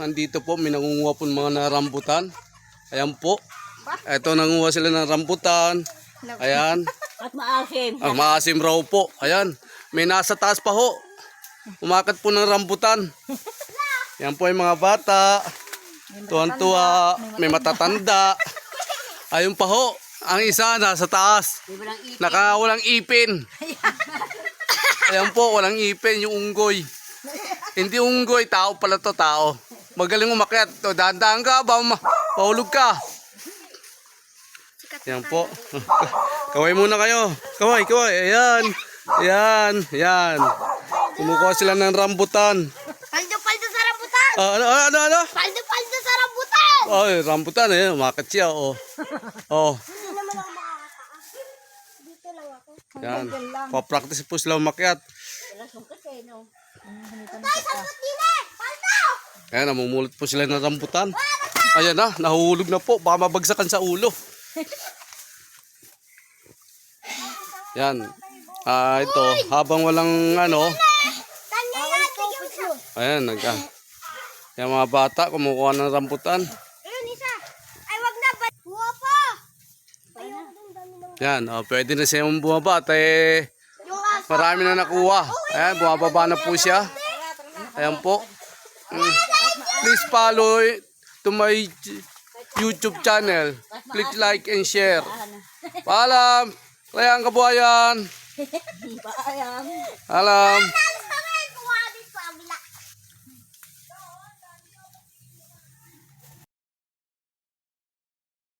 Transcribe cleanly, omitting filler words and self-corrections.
nandito po, may nangunguha po ng mga na rambutan. Ayan po. Ito, nangunguha sila ng rambutan. Ayan. At maasim. Ang maasim raw po. Ayan. May nasa taas pa ho. Umakat po ng rambutan. Yan po yung mga bata. Tuwan-tuwa. May matatanda. Ayun pa ho. Ang isa nasa taas. Walang ipin. Ayan po, walang ipin. Yung unggoy. Hindi unggoy. Tao pala to, tao. Magaling umakyat. Dahan-dahan ka ba? Mahulog ka. Yan po. Kaway muna kayo. Kaway. Ayan. Ayan. Kumukuha sila ng rambutan. Paldo sa rambutan! Ano? Paldo sa rambutan! Ay, rambutan eh. Umakat siya. Oh. Hindi naman ako makakataas. Dito lang ako. Yan. Pa-practice po sila umakyat. Tay, sasot din eh! Paldo! Ayan, namumulot po sila ng rambutan. Ayan na, nahuhulog na po. Baka mabagsakan sa ulo. Yan. Ito, habang walang Tanya natin yung ayan, yung mga bata kumukuha ng rambutan. Ayun, isa. Ay, wag na. Buha pa. Ayun, dami ng... Yan, pwede na siya bumaba at Yung aso. marami na nakuha. Ayan, bumababa na po siya. Ayan po. Please follow to my YouTube channel. Click like and share. Paalam. Kaya ang kabuhayan. Paalam. Alam.